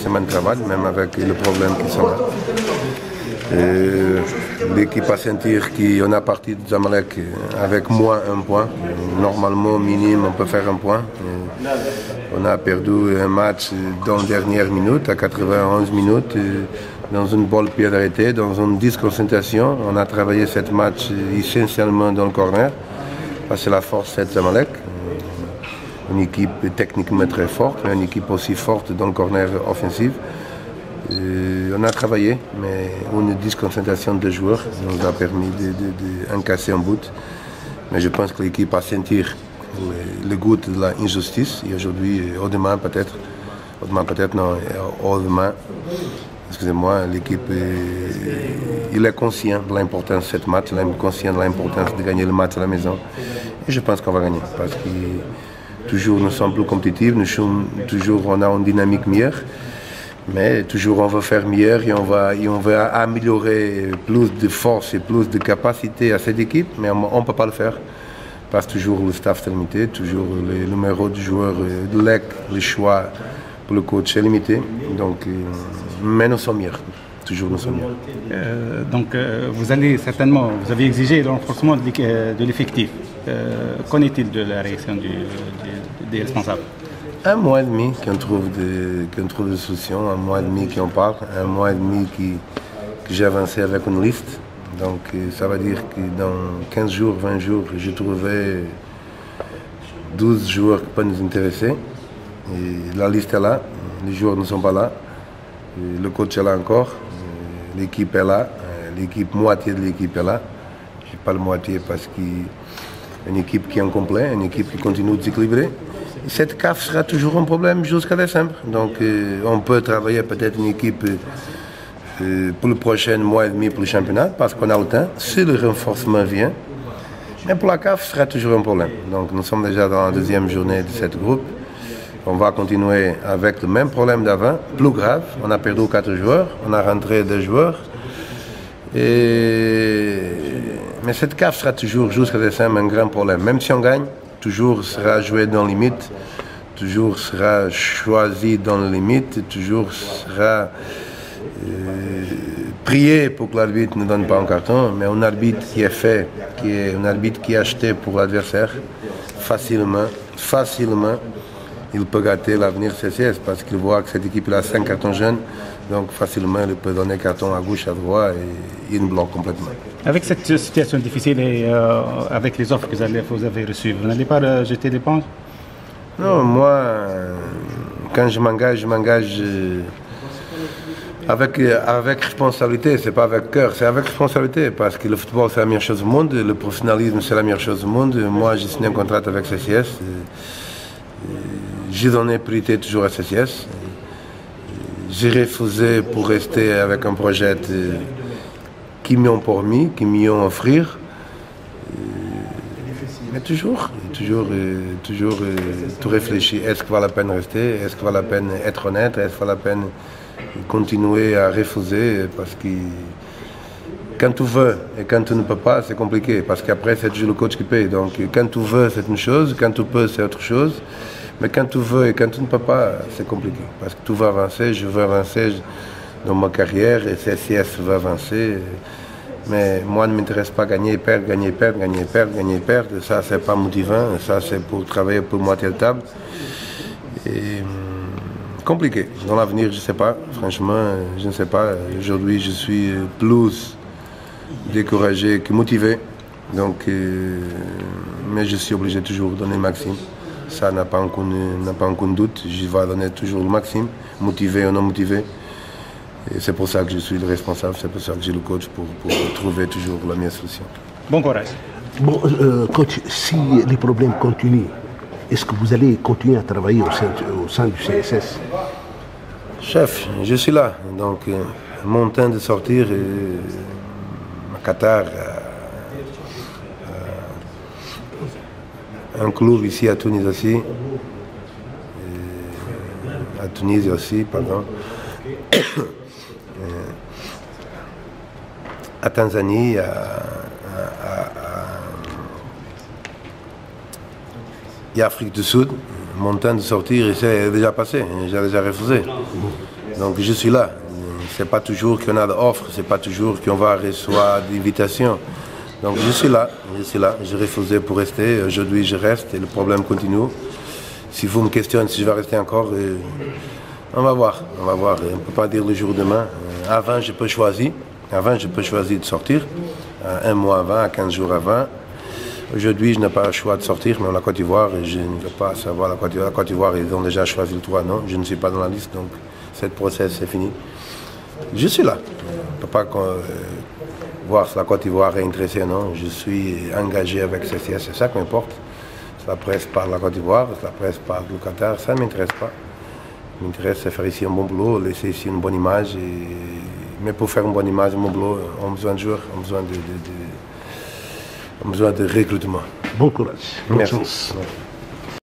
semaine de travail, même avec les problèmes qui sont là. L'équipe a sentir qu'on a parti de Zamalek avec moins un point. Normalement, minimum, on peut faire un point. On a perdu un match dans la dernière minute, à 91 minutes, dans une balle pied arrêté, dans une disconcentration. On a travaillé ce match essentiellement dans le corner. C'est la force de Zamalek. Une équipe techniquement très forte, mais une équipe aussi forte dans le corner offensif. On a travaillé, mais une disconcentration de joueurs nous a permis d'encasser un but. Mais je pense que l'équipe a senti le goût de l'injustice. Et aujourd'hui, au demain peut-être, excusez-moi, l'équipe il est conscient de l'importance de ce match, il est conscient de l'importance de gagner le match à la maison. Et je pense qu'on va gagner, parce que toujours nous sommes plus compétitifs, toujours on a une dynamique meilleure. Mais toujours on veut faire mieux et on va améliorer plus de force et plus de capacité à cette équipe, mais on ne peut pas le faire. Parce que toujours le staff est limité, toujours le numéro de joueurs, le choix pour le coach est limité. Donc, mais nous sommes meilleurs. Toujours nous sommes meilleurs. Donc vous avez exigé le renforcement de l'effectif. Qu'en est-il de la réaction des responsables? Un mois et demi qu'on trouve des solutions, un mois et demi qu'on parle, un mois et demi que j'ai avancé avec une liste. Donc ça veut dire que dans 15 jours, 20 jours, j'ai trouvé 12 joueurs qui peuvent nous intéresser. Et la liste est là, les joueurs ne sont pas là, le coach est là encore, l'équipe est là, moitié de l'équipe est là. Je ne dis pas la moitié parce qu'une équipe qui est incomplète, une équipe qui continue de s'équilibrer. Cette CAF sera toujours un problème jusqu'à décembre. Donc on peut travailler peut-être une équipe pour le prochain mois et demi pour le championnat, parce qu'on a le temps, si le renforcement vient. Mais pour la CAF, ce sera toujours un problème. Donc nous sommes déjà dans la deuxième journée de cette groupe. On va continuer avec le même problème d'avant, plus grave. On a perdu 4 joueurs, on a rentré 2 joueurs. Mais cette CAF sera toujours jusqu'à décembre un grand problème. Même si on gagne, toujours sera joué dans les limites, toujours sera choisi dans les limites, toujours sera prié pour que l'arbitre ne donne pas un carton, mais un arbitre qui est fait, un arbitre qui est acheté pour l'adversaire, facilement, il peut gâter l'avenir CCS parce qu'il voit que cette équipe a 5 cartons jeunes, donc facilement il peut donner carton à gauche, à droite et il nous bloque complètement. Avec cette situation difficile et avec les offres que vous avez reçues, vous n'allez pas jeter l'éponge? Non, moi, quand je m'engage avec responsabilité, c'est pas avec cœur, c'est avec responsabilité, parce que le football c'est la meilleure chose du monde, le professionnalisme c'est la meilleure chose du monde. Moi j'ai signé un contrat avec CCS, j'ai donné priorité toujours à CCS, j'ai refusé pour rester avec un projet qui m'ont permis, qui m'ont offert, mais toujours tout réfléchir, est-ce qu'il vaut la peine rester, est-ce qu'il vaut la peine être honnête, est-ce qu'il vaut la peine continuer à refuser, parce que quand tu veux et quand tu ne peux pas, c'est compliqué, parce qu'après c'est toujours le coach qui paye. Donc quand tu veux c'est une chose, quand tu peux c'est autre chose, mais quand tu veux et quand tu ne peux pas, c'est compliqué, parce que tu veux avancer, je veux avancer dans ma carrière et CCS veut avancer, mais moi ne m'intéresse pas gagner, perdre, gagner, perdre, gagner, perdre, gagner, perdre, ça c'est pas motivant, ça c'est pour travailler pour moitié de table. Et compliqué. Dans l'avenir, je ne sais pas. Franchement, je ne sais pas. Aujourd'hui, je suis plus découragé que motivé. Donc, mais je suis obligé toujours de donner le maximum. Ça n'a pas aucun doute. Je vais donner toujours le maximum, motivé ou non motivé. Et c'est pour ça que je suis le responsable. C'est pour ça que j'ai le coach pour trouver toujours la meilleure solution. Bon courage. Bon, coach, si les problèmes continuent, est-ce que vous allez continuer à travailler au sein du CSS? Chef, je suis là. Donc, mon temps de sortir à Qatar, un club ici à Tunis aussi, à Tunisie aussi, pardon, à Tanzanie, et Afrique du Sud. Mon temps de sortir, c'est déjà passé, j'ai déjà refusé. Donc je suis là. C'est pas toujours qu'on a d'offres, c'est pas toujours qu'on va recevoir d'invitations. Donc je suis là. J'ai refusé pour rester. Aujourd'hui je reste et le problème continue. Si vous me questionnez si je vais rester encore, on va voir. On ne peut pas dire le jour demain. Avant je peux choisir. De sortir. 1 mois avant, à 15 jours avant. Aujourd'hui, je n'ai pas le choix de sortir, mais la Côte d'Ivoire, je ne veux pas savoir la Côte d'Ivoire. La Côte d'Ivoire, ils ont déjà choisi le 3, non, je ne suis pas dans la liste, donc cette process, c'est fini. Je suis là. Je ne peux pas voir si la Côte d'Ivoire est intéressée, non. Je suis engagé avec CCS, c'est ça qui m'importe. Si la presse parle de la Côte d'Ivoire, si la presse parle du Qatar, ça ne m'intéresse pas. Ce qui m'intéresse, c'est faire ici un bon boulot, laisser ici une bonne image. Mais pour faire une bonne image, un bon boulot, on a besoin de joueurs, on a besoin de recrutement. Bon courage. Bonne chance. Merci.